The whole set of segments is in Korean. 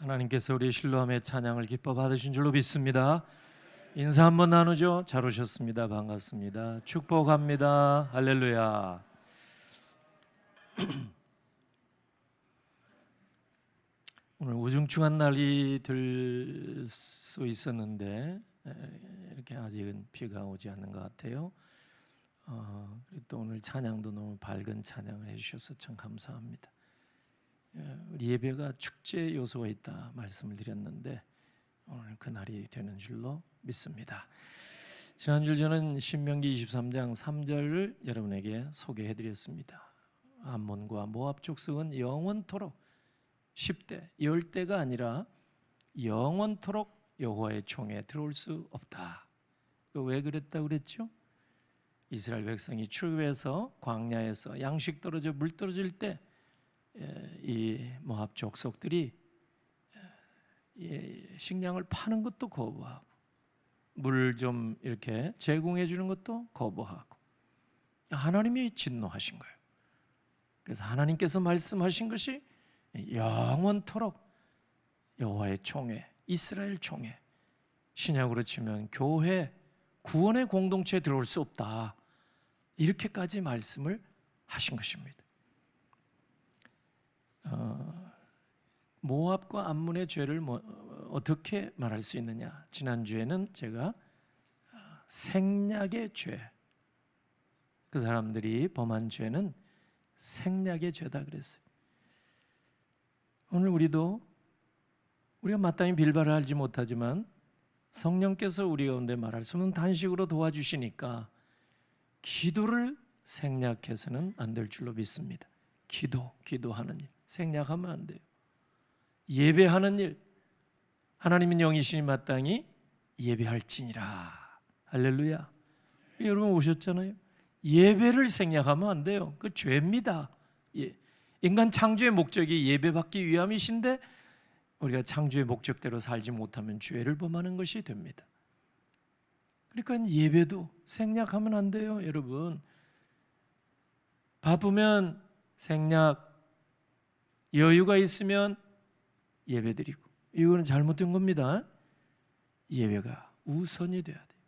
하나님께서 우리 실로암의 찬양을 기뻐 받으신 줄로 믿습니다. 인사 한번 나누죠. 잘 오셨습니다. 반갑습니다. 축복합니다. 할렐루야. 오늘 우중충한 날이 될 수 있었는데 이렇게 아직은 비가 오지 않는 것 같아요. 또 오늘 찬양도 너무 밝은 찬양을 해주셔서 참 감사합니다. 우리 예배가 축제 요소가 있다 말씀을 드렸는데 오늘 그날이 되는 줄로 믿습니다. 지난주 저는 신명기 23장 3절을 여러분에게 소개해드렸습니다. 암몬과 모압 족속은 영원토록 10대, 10대가 아니라 영원토록 여호와의 총에 들어올 수 없다. 왜 그랬다고 그랬죠? 이스라엘 백성이 출애굽해서 광야에서 양식 떨어져 물 떨어질 때 이 모압 족속들이 식량을 파는 것도 거부하고 물 좀 이렇게 제공해 주는 것도 거부하고 하나님이 진노하신 거예요. 그래서 하나님께서 말씀하신 것이 영원토록 여호와의 총회, 이스라엘 총회, 신약으로 치면 교회, 구원의 공동체에 들어올 수 없다. 이렇게까지 말씀을 하신 것입니다. 모압과 암몬의 죄를 어떻게 말할 수 있느냐? 지난주에는 제가 생략의 죄, 그 사람들이 범한 죄는 생략의 죄다 그랬어요. 오늘 우리가 마땅히 빌바를 알지 못하지만 성령께서 우리 가운데 말할 수 없는 단식으로 도와주시니까 기도를 생략해서는 안 될 줄로 믿습니다. 기도하는 일 생략하면 안 돼요. 예배하는 일, 하나님은 영이시니 마땅히 예배할지니라. 할렐루야. 여러분 오셨잖아요. 예배를 생략하면 안 돼요. 그 죄입니다. 인간 창조의 목적이 예배받기 위함이신데 우리가 창조의 목적대로 살지 못하면 죄를 범하는 것이 됩니다. 그러니까 예배도 생략하면 안 돼요, 여러분. 바쁘면 생략, 여유가 있으면 예배드리고, 이거는 잘못된 겁니다. 예배가 우선이 돼야 돼요.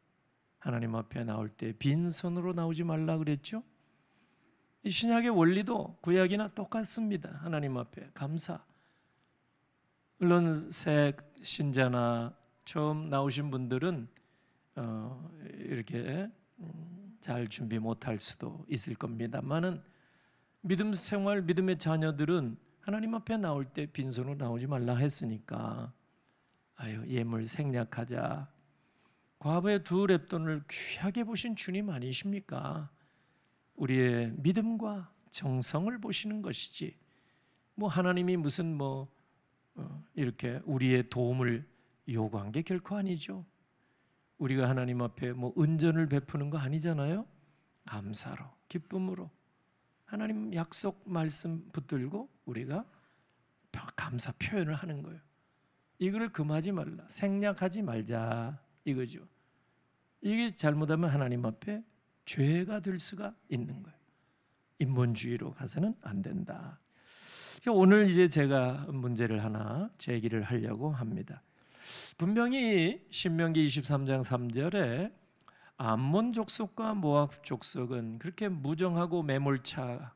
하나님 앞에 나올 때 빈손으로 나오지 말라 그랬죠? 이 신약의 원리도 구약이나 똑같습니다. 하나님 앞에 감사. 물론 새 신자나 처음 나오신 분들은 이렇게 잘 준비 못할 수도 있을 겁니다만은 믿음 생활, 믿음의 자녀들은 하나님 앞에 나올 때 빈손으로 나오지 말라 했으니까 예물 생략하자. 과부의 두 렙돈을 귀하게 보신 주님 아니십니까? 우리의 믿음과 정성을 보시는 것이지 하나님이 무슨 이렇게 우리의 도움을 요구한 게 결코 아니죠. 우리가 하나님 앞에 은전을 베푸는 거 아니잖아요. 감사로, 기쁨으로 하나님 약속 말씀 붙들고 우리가 감사 표현을 하는 거예요. 이걸 금하지 말라, 생략하지 말자 이거죠. 이게 잘못하면 하나님 앞에 죄가 될 수가 있는 거예요. 인본주의로 가서는 안 된다. 오늘 이제 제가 문제를 하나 제기를 하려고 합니다. 분명히 신명기 23장 3절에 암몬 족속과 모압 족속은 그렇게 무정하고 매몰차.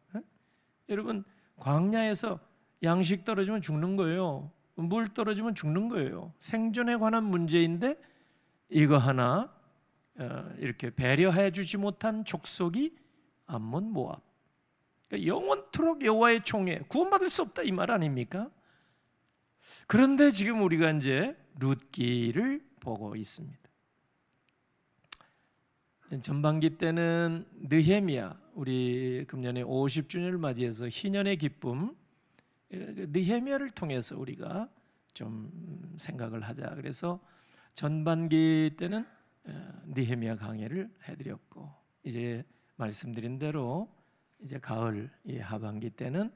여러분 광야에서 양식 떨어지면 죽는 거예요. 물 떨어지면 죽는 거예요. 생존에 관한 문제인데 이거 하나 이렇게 배려해 주지 못한 족속이 암몬 모압. 그러니까 영원토록 여호와의 총에 구원받을 수 없다 이 말 아닙니까? 그런데 지금 우리가 이제 룻기를 보고 있습니다. 전반기 때는 느헤미야, 우리 금년에 50주년을 맞이해서 희년의 기쁨, 느헤미야를 통해서 우리가 좀 생각을 하자. 그래서 전반기 때는 느헤미야 강해를 해드렸고, 이제 말씀드린 대로 이제 가을 하반기 때는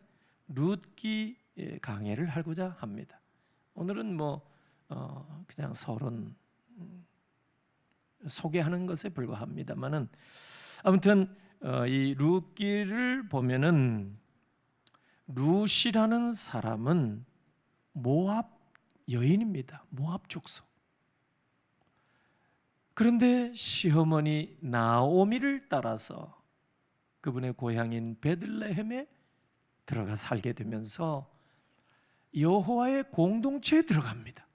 룻기 강해를 하고자 합니다. 오늘은 그냥 서론 소개하는 것에 불과합니다만은 아무튼 이 룻기를 보면은 룻이라는 사람은 모압 여인입니다. 모압 족속. 그런데 시어머니 나오미를 따라서 그분의 고향인 베들레헴에 들어가 살게 되면서 여호와의 공동체에 들어갑니다.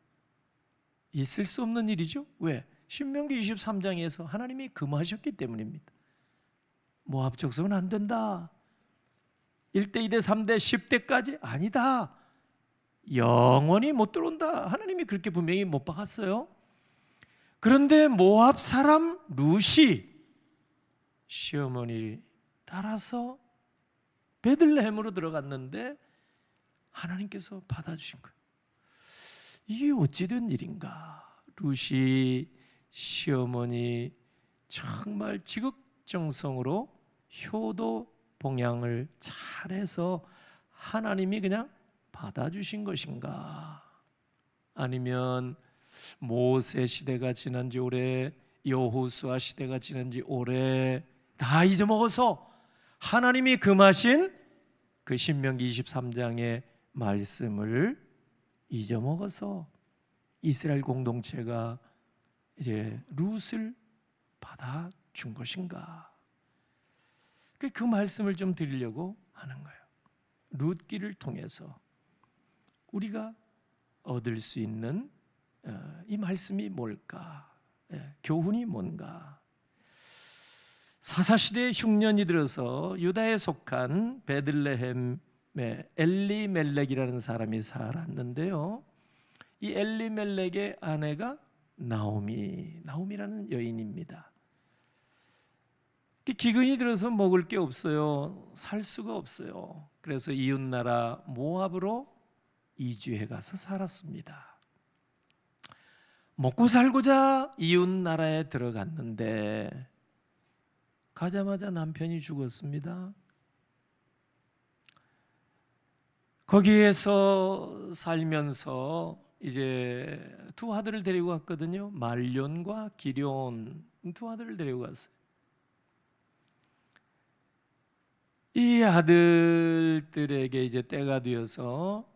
있을 수 없는 일이죠. 왜? 신명기 23장에서 하나님이 금하셨기 때문입니다. 모압 족속은 안 된다. 1대, 2대, 3대, 10대까지 아니다. 영원히 못 들어온다. 하나님이 그렇게 분명히 못 박았어요. 그런데 모압 사람 룻이 시어머니 따라서 베들레헴으로 들어갔는데 하나님께서 받아주신 거예요. 이게 어찌된 일인가? 룻이 시어머니 정말 지극정성으로 효도 봉양을 잘해서 하나님이 그냥 받아주신 것인가? 아니면 모세 시대가 지난 지 오래, 여호수아 시대가 지난 지 오래 다 잊어먹어서 하나님이 금하신 그 신명기 23장의 말씀을 잊어먹어서 이스라엘 공동체가 이제 룻을 받아준 것인가? 그 말씀을 좀 드리려고 하는 거예요. 룻기를 통해서 우리가 얻을 수 있는 이 말씀이 뭘까? 교훈이 뭔가? 사사시대의 흉년이 들어서 유다에 속한 베들레헴에 엘리멜렉이라는 사람이 살았는데요. 이 엘리멜렉의 아내가 나오미라는 여인입니다. 기근이 들어서 먹을 게 없어요. 살 수가 없어요. 그래서 이웃나라 모압으로 이주해 가서 살았습니다. 먹고 살고자 이웃나라에 들어갔는데 가자마자 남편이 죽었습니다. 거기에서 살면서 이제 두 아들을 데리고 갔거든요. 말론과 기럨 두 아들을 데리고 갔어요. 이 아들들에게 이제 때가 되어서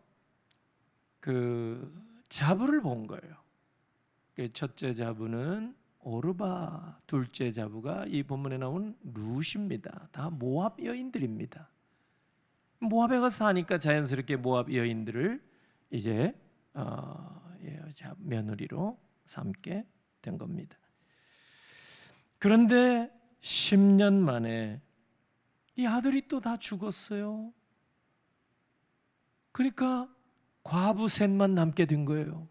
그 자부를 본 거예요. 첫째 자부는 오르바, 둘째 자부가 이 본문에 나온 룻입니다. 다 모압 여인들입니다. 모압에 가서 사니까 자연스럽게 모압 여인들을 이제 며느리로 삼게 된 겁니다. 그런데 10년 만에 이 아들이 또 다 죽었어요. 그러니까 과부 셋만 남게 된 거예요.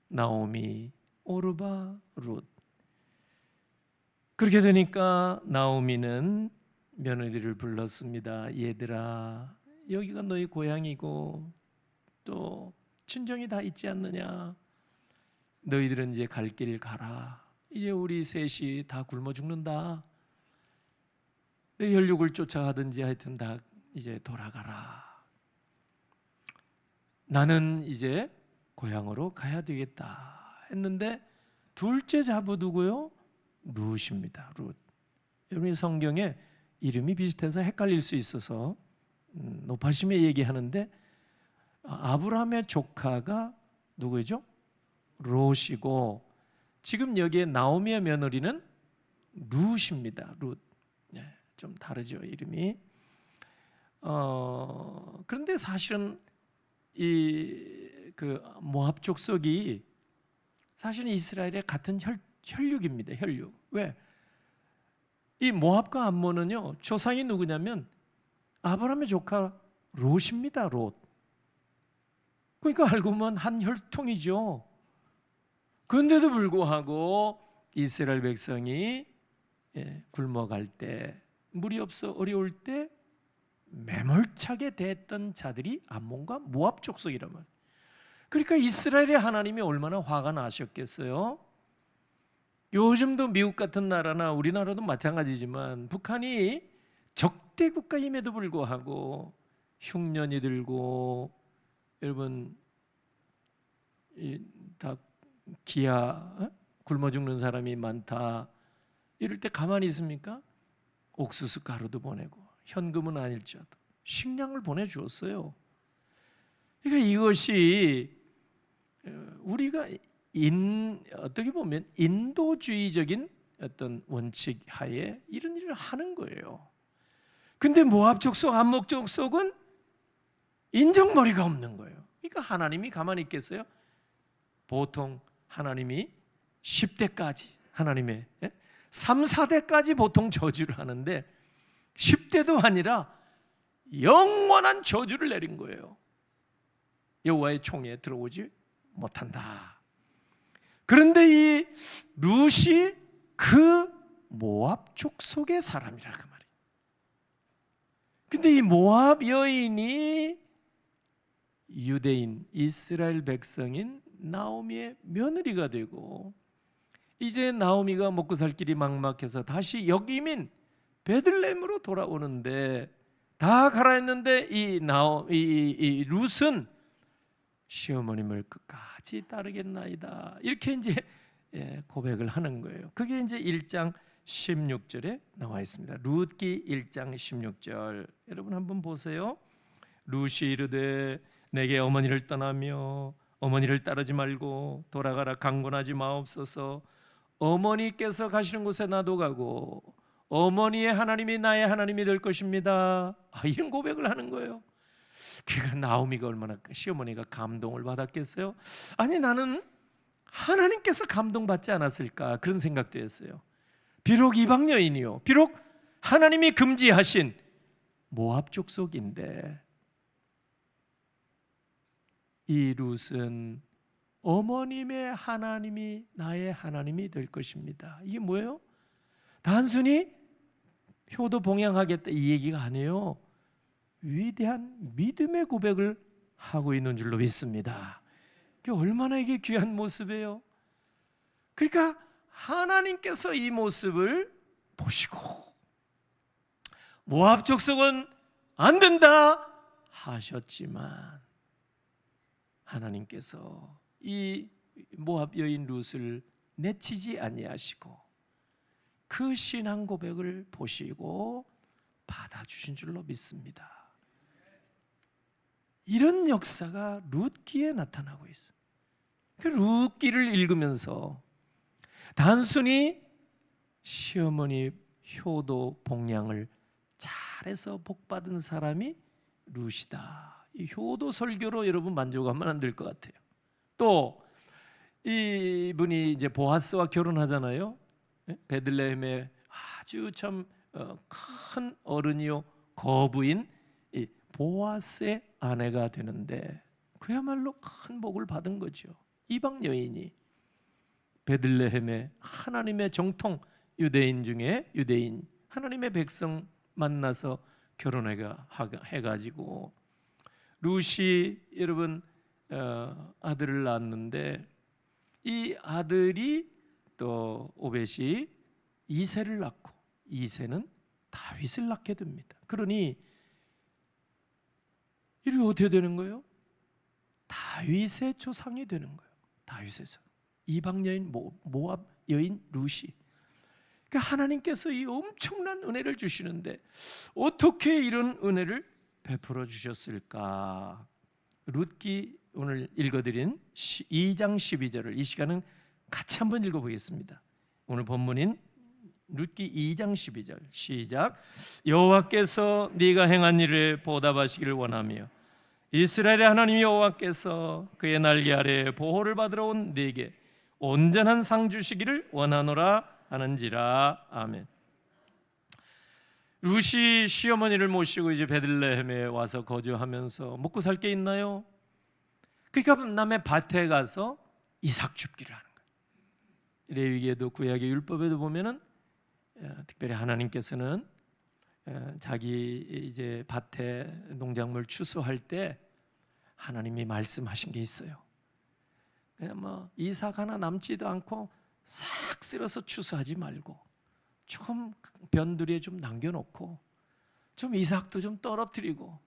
나오미, 오르바, 룻. 그렇게 되니까 나오미는 며느리를 불렀습니다. 얘들아, 여기가 너희 고향이고 또 친정이 다 있지 않느냐? 너희들은 이제 갈 길 가라. 이제 우리 셋이 다 굶어 죽는다. 내 혈육을 쫓아가든지 하여튼 다 이제 돌아가라. 나는 이제 고향으로 가야 되겠다 했는데 둘째 자부 누구요? 룻입니다. 룻. 여러분이 성경에 이름이 비슷해서 헷갈릴 수 있어서 높아심에 얘기하는데 아브라함의 조카가 누구죠? 롯이고 지금 여기에 나오미의 며느리는 룻입니다. 룻. 좀 다르죠, 이름이. 그런데 사실은 그 모압 족속이 사실은 이스라엘의 같은 혈육입니다. 혈육. 왜? 이 모압과 암몬은요 조상이 누구냐면 아브라함의 조카 롯입니다. 롯. 그러니까 알고 보면 한 혈통이죠. 그런데도 불구하고 이스라엘 백성이 굶어갈 때, 물이 없어 어려울 때 매몰차게 대했던 자들이 암몬과 모압 족속이란 말이에요. 그러니까 이스라엘의 하나님이 얼마나 화가 나셨겠어요? 요즘도 미국 같은 나라나 우리나라도 마찬가지지만 북한이 적대 국가임에도 불구하고 흉년이 들고 여러분 다 기아 굶어 죽는 사람이 많다 이럴 때 가만히 있습니까? 옥수수 가루도 보내고 현금은 아닐지라도 식량을 보내주었어요. 그러니까 이것이 우리가 어떻게 보면 인도주의적인 어떤 원칙 하에 이런 일을 하는 거예요. 근데 모압 족속, 암몬 족속은 인정머리가 없는 거예요. 그러니까 하나님이 가만히 있겠어요? 보통 하나님이 10대까지 하나님의 3, 4대까지 보통 저주를 하는데 10대도 아니라 영원한 저주를 내린 거예요. 여호와의 총에 들어오지 못한다. 그런데 이 룻이 그 모압 족속의 사람이라 그 말이에요. 근데 이 모압 여인이 유대인 이스라엘 백성인 나오미의 며느리가 되고 이제 나오미가 먹고 살 길이 막막해서 다시 역이민 베들레헴으로 돌아오는데 다 가라앉는데 이 룻은 시어머님을 끝까지 따르겠나이다. 이렇게 이제 고백을 하는 거예요. 그게 이제 1장 16절에 나와 있습니다. 룻기 1장 16절. 여러분 한번 보세요. 룻이 이르되 내게 어머니를 떠나며 어머니를 따르지 말고 돌아가라 강권하지 마옵소서. 어머니께서 가시는 곳에 나도 가고 어머니의 하나님이 나의 하나님이 될 것입니다. 이런 고백을 하는 거예요. 그러니까 나오미가 얼마나 시어머니가 감동을 받았겠어요? 아니 나는 하나님께서 감동받지 않았을까 그런 생각도 했어요. 비록 이방 여인이요, 비록 하나님이 금지하신 모압 족속인데 이 룻은 어머님의 하나님이 나의 하나님이 될 것입니다. 이게 뭐예요? 단순히 효도 봉양하겠다 이 얘기가 아니에요. 위대한 믿음의 고백을 하고 있는 줄로 믿습니다. 얼마나 이게 귀한 모습이에요. 그러니까 하나님께서 이 모습을 보시고 모압 족속은 안 된다 하셨지만 하나님께서 이 모압 여인 룻을 내치지 아니하시고 그 신앙 고백을 보시고 받아주신 줄로 믿습니다. 이런 역사가 룻기에 나타나고 있어요. 그 룻기를 읽으면서 단순히 시어머니 효도 봉양을 잘해서 복받은 사람이 룻이다. 이 효도 설교로 여러분 만족하면 안 될 것 같아요. 또 이분이 이제 보아스와 결혼하잖아요. 베들레헴의 아주 참 큰 어른이요 거부인 이 보아스의 아내가 되는데 그야말로 큰 복을 받은 거죠. 이방 여인이 베들레헴의 하나님의 정통 유대인 중에 유대인 하나님의 백성 만나서 결혼해가지고 룻이 여러분 아들을 낳았는데 이 아들이 또 오벳이 이새를 낳고 이새는 다윗을 낳게 됩니다. 그러니 이게 어떻게 되는 거예요? 다윗의 조상이 되는 거예요. 다윗에서 이방 여인 모압 여인 룻이. 그러니까 하나님께서 이 엄청난 은혜를 주시는데 어떻게 이런 은혜를 베풀어 주셨을까? 룻기 오늘 읽어드린 2장 12절을 이 시간은 같이 한번 읽어보겠습니다. 오늘 본문인 룻기 2장 12절 시작. 여호와께서 네가 행한 일을 보답하시기를 원하며 이스라엘의 하나님 여호와께서 그의 날개 아래 보호를 받으러 온 네게 온전한 상 주시기를 원하노라 하는지라. 아멘. 룻이 시어머니를 모시고 이제 베들레헴에 와서 거주하면서 먹고 살 게 있나요? 그러니까 남의 밭에 가서 이삭 줍기를 하는 거예요. 레위기에도 구약의 율법에도 보면은 특별히 하나님께서는 자기 이제 밭에 농작물 추수할 때 하나님이 말씀하신 게 있어요. 그냥 뭐 이삭 하나 남지도 않고 싹 쓸어서 추수하지 말고 조금 변두리에 좀 남겨놓고 좀 이삭도 좀 떨어뜨리고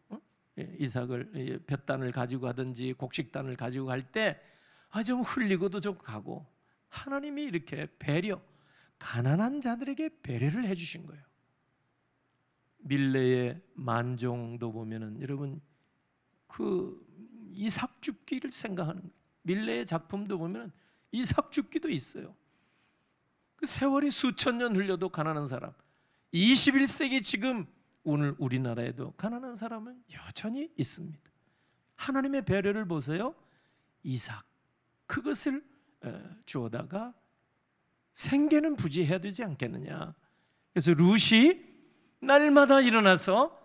이삭을 볕단을 가지고 가든지 곡식단을 가지고 갈 때 좀 흘리고도 좀 가고 하나님이 이렇게 배려 가난한 자들에게 배려를 해주신 거예요. 밀레의 만종도 보면은 여러분 그 이삭 줍기를 생각하는 거예요. 밀레의 작품도 보면 이삭 죽기도 있어요. 그 세월이 수천 년 흘려도 가난한 사람, 21세기 지금 오늘 우리나라에도 가난한 사람은 여전히 있습니다. 하나님의 배려를 보세요. 이삭, 그것을 주어다가 생계는 부지해야 되지 않겠느냐. 그래서 룻이 날마다 일어나서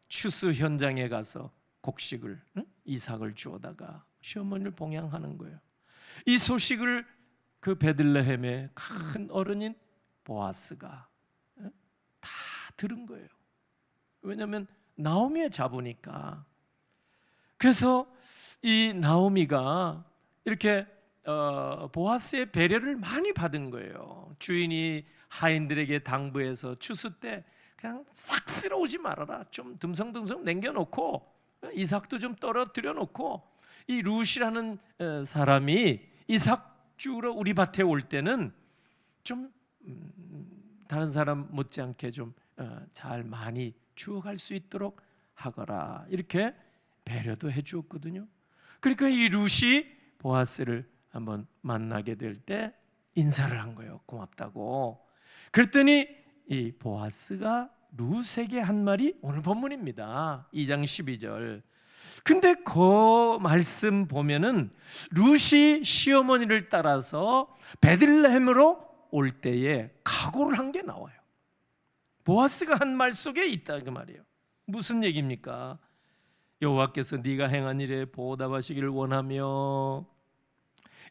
추수 현장에 가서 곡식을, 이삭을 주어다가 시어머니를 봉양하는 거예요. 이 소식을 그 베들레헴의 큰 어른인 보아스가 다 들은 거예요. 왜냐하면 나오미의 자부니까. 그래서 이 나오미가 이렇게 보아스의 배려를 많이 받은 거예요. 주인이 하인들에게 당부해서 추수 때 그냥 싹 쓸어오지 말아라, 좀 듬성듬성 남겨놓고 이삭도 좀 떨어뜨려 놓고, 이 룻이라는 사람이 이삭 주우러 우리 밭에 올 때는 좀 다른 사람 못지않게 좀 잘 많이 주워갈 수 있도록 하거라, 이렇게 배려도 해주었거든요. 그러니까 이 룻이 보아스를 한번 만나게 될 때 인사를 한 거예요. 고맙다고. 그랬더니 이 보아스가 룻에게 한 말이 오늘 본문입니다. 2장 12절. 근데 그 말씀 보면은 룻이 시어머니를 따라서 베들레헴으로 올 때에 각오를 한 게 나와요. 보아스가 한 말 속에 있다 그 말이에요. 무슨 얘기입니까? 여호와께서 네가 행한 일에 보답하시기를 원하며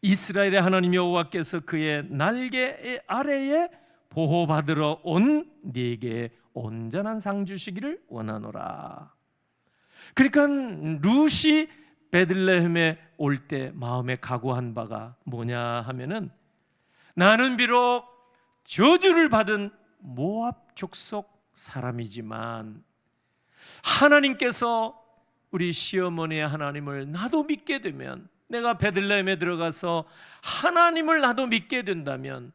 이스라엘의 하나님 여호와께서 그의 날개 아래에 보호받으러 온 네게 온전한 상 주시기를 원하노라. 그러니까 룻이 베들레헴에 올 때 마음에 각오한 바가 뭐냐 하면은, 나는 비록 저주를 받은 모압 족속 사람이지만 하나님께서 우리 시어머니의 하나님을 나도 믿게 되면, 내가 베들레헴에 들어가서 하나님을 나도 믿게 된다면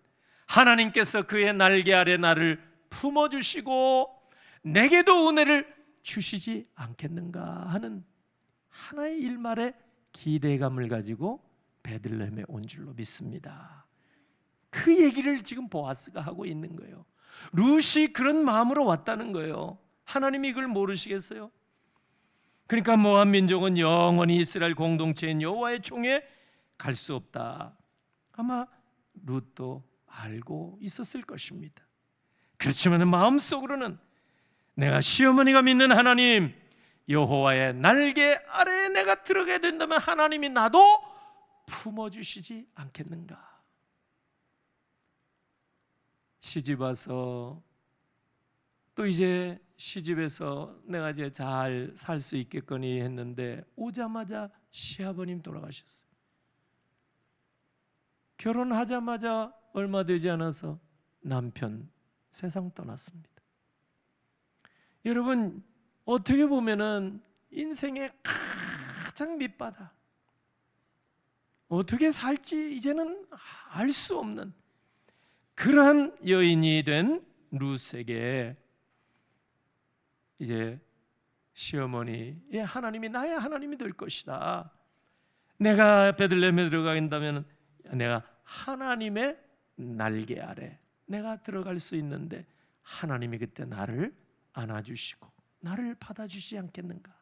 하나님께서 그의 날개 아래 나를 품어주시고 내게도 은혜를 주시지 않겠는가 하는 하나의 일말의 기대감을 가지고 베들레헴에 온 줄로 믿습니다. 그 얘기를 지금 보아스가 하고 있는 거예요. 룻이 그런 마음으로 왔다는 거예요. 하나님이 이걸 모르시겠어요? 그러니까 모압 민족은 영원히 이스라엘 공동체인 여호와의 총에 갈 수 없다. 아마 룻도 알고 있었을 것입니다. 그렇지만 마음속으로는 내가 시어머니가 믿는 하나님 여호와의 날개 아래에 내가 들어가게 된다면 하나님이 나도 품어주시지 않겠는가. 시집 와서 또 이제 시집에서 내가 이제 잘 살 수 있겠거니 했는데 오자마자 시아버님 돌아가셨어요. 결혼하자마자 얼마 되지 않아서 남편 세상 떠났습니다. 여러분, 어떻게 보면은 인생의 가장 밑바닥, 어떻게 살지 이제는 알 수 없는 그러한 여인이 된 룻에게 이제 시어머니의 하나님이 나의 하나님이 될 것이다. 내가 베들레헴에 들어간다면 내가 하나님의 날개 아래 내가 들어갈 수 있는데 하나님이 그때 나를 안아주시고 나를 받아주시지 않겠는가.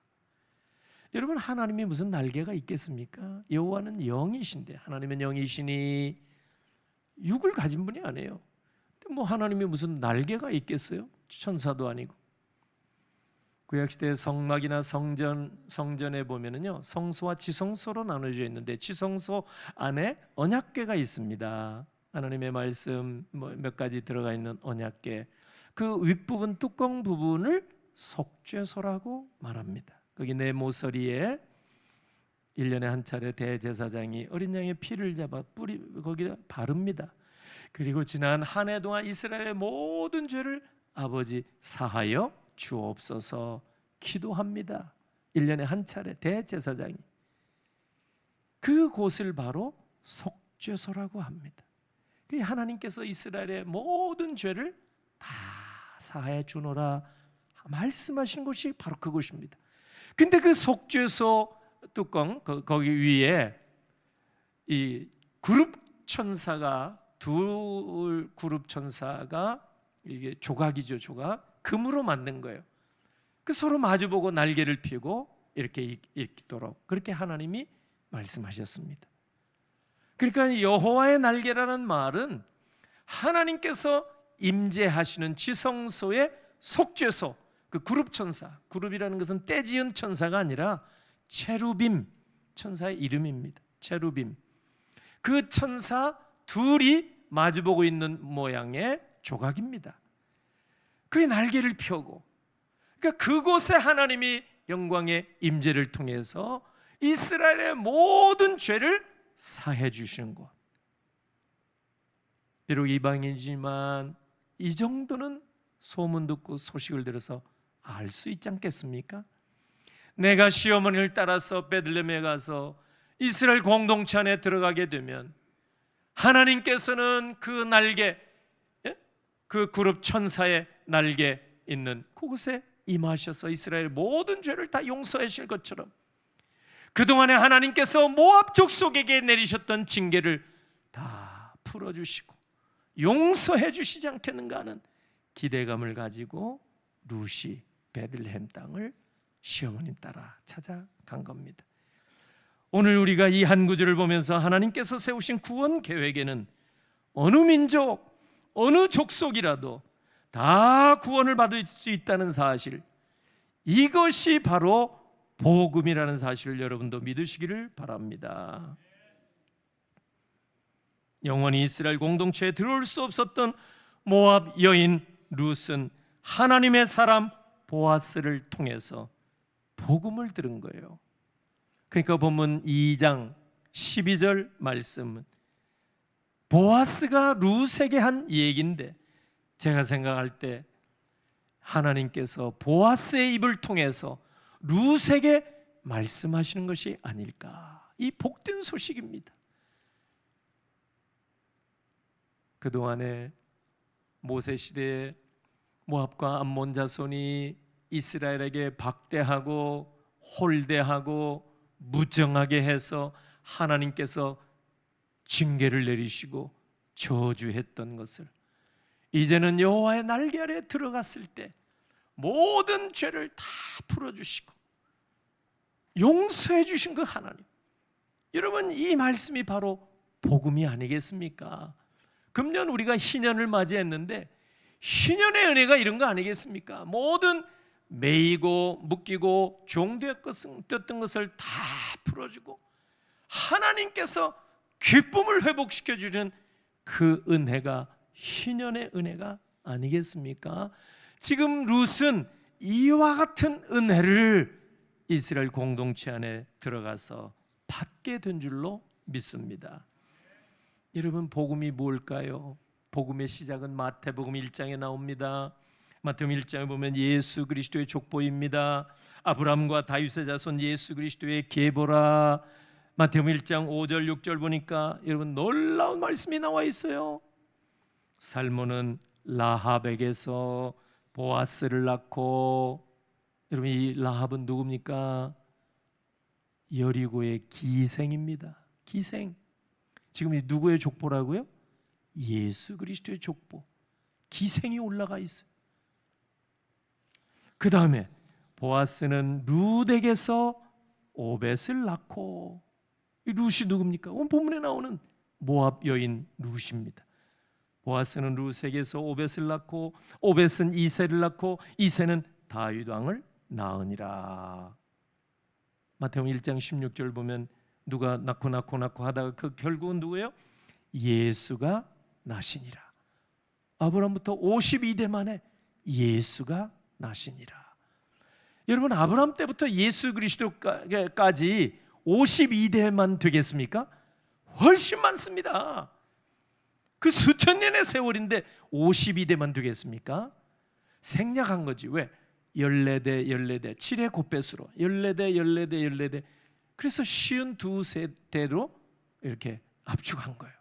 여러분, 하나님이 무슨 날개가 있겠습니까? 여호와는 영이신데, 하나님은 영이시니 육을 가진 분이 아니에요. 근데 뭐 하나님이 무슨 날개가 있겠어요? 천사도 아니고. 구약시대 성막이나 성전에 보면은요, 성소와 지성소로 나눠져 있는데 지성소 안에 언약궤가 있습니다. 하나님의 말씀 몇 가지 들어가 있는 언약궤. 그 윗부분 뚜껑 부분을 속죄소라고 말합니다. 거기 내 모서리에 1년에 한 차례 대제사장이 어린 양의 피를 잡아 거기다 바릅니다. 그리고 지난 한 해 동안 이스라엘의 모든 죄를 아버지 사하여 주옵소서 기도합니다. 1년에 한 차례 대제사장이. 그 곳을 바로 속죄소라고 합니다. 하나님께서 이스라엘의 모든 죄를 다 사하여 주노라 말씀하신 곳이 바로 그곳입니다. 근데 그 속죄소 뚜껑 거기 위에 이 그룹 천사가 그룹 천사가 이게 조각이죠, 조각. 금으로 만든 거예요. 그 서로 마주보고 날개를 펴고 이렇게 있도록 그렇게 하나님이 말씀하셨습니다. 그러니까 여호와의 날개라는 말은 하나님께서 임재하시는 지성소의 속죄소, 그 그룹 천사, 그룹이라는 것은 떼지은 천사가 아니라 체루빔 천사의 이름입니다. 체루빔. 그 천사 둘이 마주보고 있는 모양의 조각입니다. 그의 날개를 펴고, 그러니까 그곳에 하나님이 영광의 임재를 통해서 이스라엘의 모든 죄를 사해 주시는 것. 비록 이방인이지만 이 정도는 소문 듣고 소식을 들어서 알 수 있지 않겠습니까? 내가 시어머니를 따라서 베들레헴에 가서 이스라엘 공동체 안에 들어가게 되면 하나님께서는 그 날개, 그 그룹 천사의 날개 있는 그곳에 임하셔서 이스라엘의 모든 죄를 다 용서하실 것처럼 그동안에 하나님께서 모압 족속에게 내리셨던 징계를 다 풀어주시고 용서해 주시지 않겠는가 하는 기대감을 가지고 룻이 베들레헴 땅을 시어머님 따라 찾아간 겁니다. 오늘 우리가 이 한 구절을 보면서 하나님께서 세우신 구원 계획에는 어느 민족, 어느 족속이라도 다 구원을 받을 수 있다는 사실, 이것이 바로 복음이라는 사실을 여러분도 믿으시기를 바랍니다. 영원히 이스라엘 공동체에 들어올 수 없었던 모압 여인 룻은 하나님의 사람 보아스를 통해서 복음을 들은 거예요. 그러니까 본문 2장 12절 말씀은 보아스가 룻에게 한 얘기인데, 제가 생각할 때 하나님께서 보아스의 입을 통해서 룻에게 말씀하시는 것이 아닐까. 이 복된 소식입니다. 그동안에 모세 시대에 모압과 암몬 자손이 이스라엘에게 박대하고 홀대하고 무정하게 해서 하나님께서 징계를 내리시고 저주했던 것을 이제는 여호와의 날개 아래 들어갔을 때 모든 죄를 다 풀어주시고 용서해 주신 그 하나님, 여러분 이 말씀이 바로 복음이 아니겠습니까? 금년 우리가 희년을 맞이했는데 희년의 은혜가 이런 거 아니겠습니까? 모든 매이고 묶이고 종되었던 것을 다 풀어주고 하나님께서 기쁨을 회복시켜 주는 그 은혜가 희년의 은혜가 아니겠습니까? 지금 룻은 이와 같은 은혜를 이스라엘 공동체 안에 들어가서 받게 된 줄로 믿습니다. 여러분 복음이 뭘까요? 복음의 시작은 마태복음 1장에 나옵니다. 마태복음 1장에 보면 예수 그리스도의 족보입니다. 아브라함과 다윗의 자손 예수 그리스도의 계보라. 마태복음 1장 5절 6절 보니까 여러분 놀라운 말씀이 나와 있어요. 살몬은 라합에게서 보아스를 낳고, 여러분 이 라합은 누굽니까? 여리고의 기생입니다. 기생. 지금 이 누구의 족보라고요? 예수 그리스도의 족보. 기생이 올라가 있어요. 그 다음에 보아스는 룻에게서 오벳을 낳고, 이 룻이 누굽니까? 오늘 본문에 나오는 모압 여인 룻입니다. 보아스는 룻에게서 오벳을 낳고, 오벳은 이새를 낳고, 이새는 다윗 왕을 낳으니라. 마태복음 1장 16절 보면 누가 낳고 하다가 그 결국은 누구예요? 예수가 나시니라. 아브라함부터 52대 만에 예수가 나시니라. 여러분 아브라함 때부터 예수 그리스도까지 52대만 되겠습니까? 훨씬 많습니다. 그 수천 년의 세월인데 52대만 되겠습니까? 생략한 거지. 왜? 14대 7의 곱배수로 14대 그래서 52세대로 이렇게 압축한 거예요.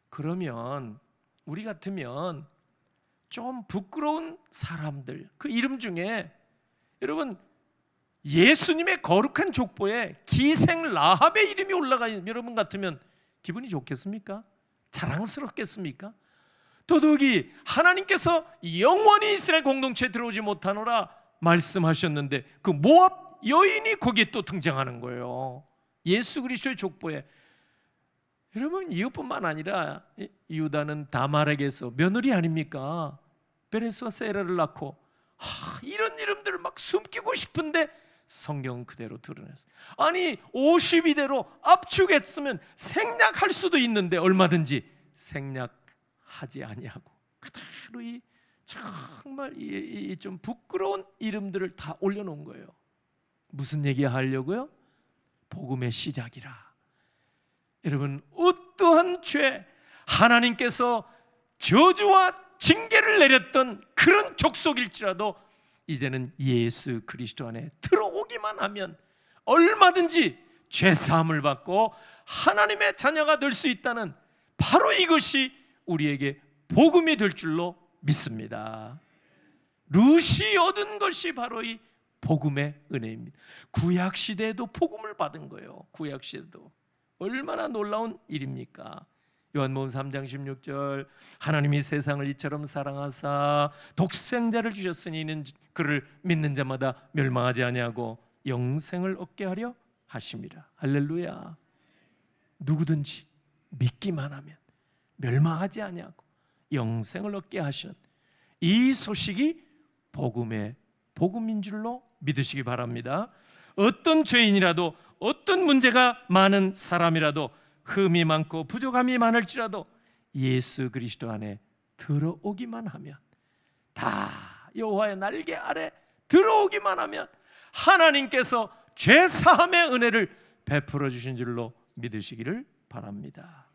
그러면 우리 같으면 좀 부끄러운 사람들, 그 이름 중에 여러분 예수님의 거룩한 족보에 기생 라합의 이름이 올라가 있는 여러분 같으면 기분이 좋겠습니까? 자랑스럽겠습니까? 더더욱이 하나님께서 영원히 이스라엘 공동체에 들어오지 못하노라 말씀하셨는데 그 모압 여인이 거기에 또 등장하는 거예요. 예수 그리스도의 족보에. 여러분, 이것뿐만 아니라 유다는 다말에게서 며느리 아닙니까? 베레스와 세라를 낳고 이런 이름들을 막 숨기고 싶은데 성경은 그대로 드러냈어요. 아니 52대로 압축했으면 생략할 수도 있는데 얼마든지 생략하지 아니하고 그대로 이 정말 이 좀 부끄러운 이름들을 다 올려놓은 거예요. 무슨 얘기 하려고요? 복음의 시작이라. 여러분, 어떠한 죄, 하나님께서 저주와 징계를 내렸던 그런 족속일지라도 이제는 예수 그리스도 안에 들어오기만 하면 얼마든지 죄사함을 받고 하나님의 자녀가 될 수 있다는 바로 이것이 우리에게 복음이 될 줄로 믿습니다. 룻이 얻은 것이 바로 이 복음의 은혜입니다. 구약시대에도 복음을 받은 거예요. 구약시대도 얼마나 놀라운 일입니까? 요한복음 3장 16절 하나님이 세상을 이처럼 사랑하사 독생자를 주셨으니 이는 그를 믿는 자마다 멸망하지 아니하고 영생을 얻게 하려 하심이라. 할렐루야. 누구든지 믿기만 하면 멸망하지 아니하고 영생을 얻게 하시는 이 소식이 복음인 줄로 믿으시기 바랍니다. 어떤 죄인이라도 어떤 문제가 많은 사람이라도 흠이 많고 부족함이 많을지라도 예수 그리스도 안에 들어오기만 하면 다 여호와의 날개 아래 들어오기만 하면 하나님께서 죄사함의 은혜를 베풀어 주신 줄로 믿으시기를 바랍니다.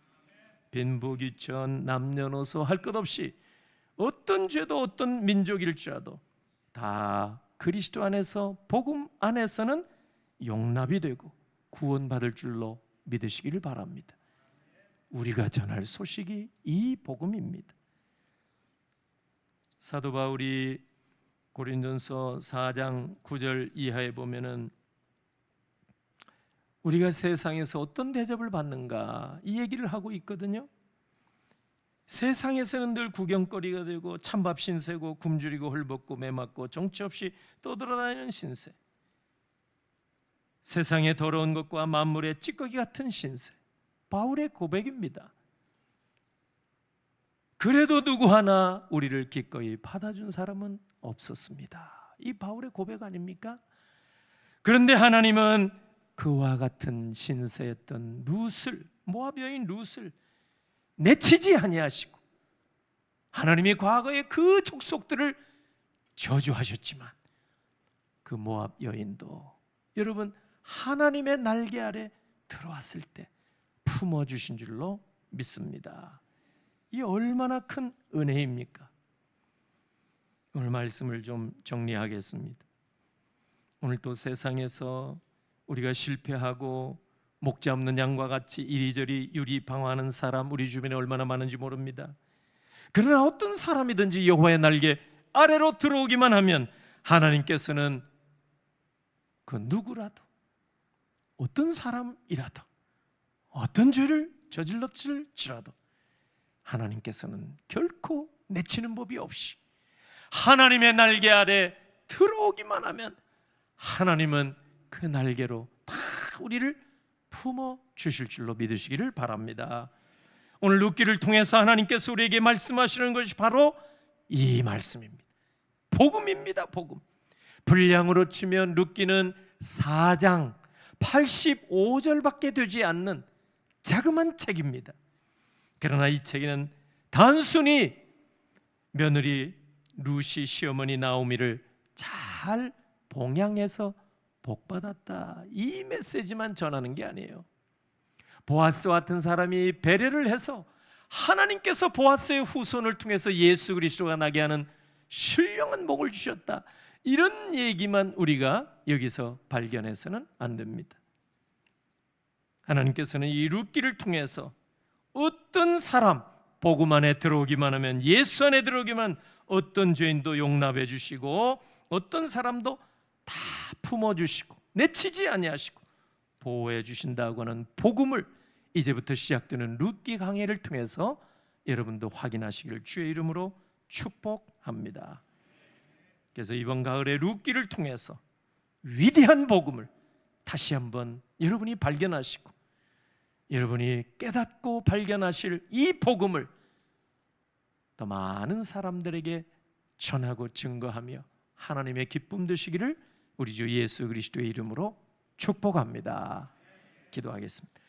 빈부귀천 남녀노소 할 것 없이 어떤 죄도 어떤 민족일지라도 다 그리스도 안에서 복음 안에서는 용납이 되고 구원받을 줄로 믿으시기를 바랍니다. 우리가 전할 소식이 이 복음입니다. 사도 바울이 고린도전서 4장 9절 이하에 보면은 우리가 세상에서 어떤 대접을 받는가 이 얘기를 하고 있거든요. 세상에서는 늘 구경거리가 되고 찬밥 신세고 굶주리고 헐벗고 매맞고 정치 없이 떠돌아다니는 신세, 세상의 더러운 것과 만물의 찌꺼기 같은 신세, 바울의 고백입니다. 그래도 누구 하나 우리를 기꺼이 받아준 사람은 없었습니다. 이 바울의 고백 아닙니까? 그런데 하나님은 그와 같은 신세였던 룻을, 모압 여인 룻을 내치지 아니하시고 하나님이 과거에 그 족속들을 저주하셨지만 그 모압 여인도 여러분 하나님의 날개 아래 들어왔을 때 품어주신 줄로 믿습니다. 이 얼마나 큰 은혜입니까? 오늘 말씀을 좀 정리하겠습니다. 오늘 또 세상에서 우리가 실패하고 목자 없는 양과 같이 이리저리 유리방황하는 사람 우리 주변에 얼마나 많은지 모릅니다. 그러나 어떤 사람이든지 여호와의 날개 아래로 들어오기만 하면 하나님께서는 그 누구라도 어떤 사람이라도 어떤 죄를 저질렀을지라도 하나님께서는 결코 내치는 법이 없이 하나님의 날개 아래 들어오기만 하면 하나님은 그 날개로 다 우리를 품어 주실 줄로 믿으시기를 바랍니다. 오늘 룻기를 통해서 하나님께서 우리에게 말씀하시는 것이 바로 이 말씀입니다. 복음입니다. 복음. 분량으로 치면 룻기는 4장 85절밖에 되지 않는 자그마한 책입니다. 그러나 이 책에는 단순히 며느리 룻이 시어머니 나오미를 잘 봉양해서 복받았다 이 메시지만 전하는 게 아니에요. 보아스와 같은 사람이 배려를 해서 하나님께서 보아스의 후손을 통해서 예수 그리스도가 나게 하는 신령한 복을 주셨다 이런 얘기만 우리가 여기서 발견해서는 안 됩니다. 하나님께서는 이 룻기를 통해서 어떤 사람 복음 안에 들어오기만 하면 예수 안에 들어오기만 어떤 죄인도 용납해 주시고 어떤 사람도 다 품어주시고 내치지 아니하시고 보호해 주신다고 하는 복음을 이제부터 시작되는 룻기 강해를 통해서 여러분도 확인하시기를 주의 이름으로 축복합니다. 그래서 이번 가을에 룻기를 통해서 위대한 복음을 다시 한번 여러분이 발견하시고 여러분이 깨닫고 발견하실 이 복음을 더 많은 사람들에게 전하고 증거하며 하나님의 기쁨 되시기를 우리 주 예수 그리스도의 이름으로 축복합니다. 기도하겠습니다.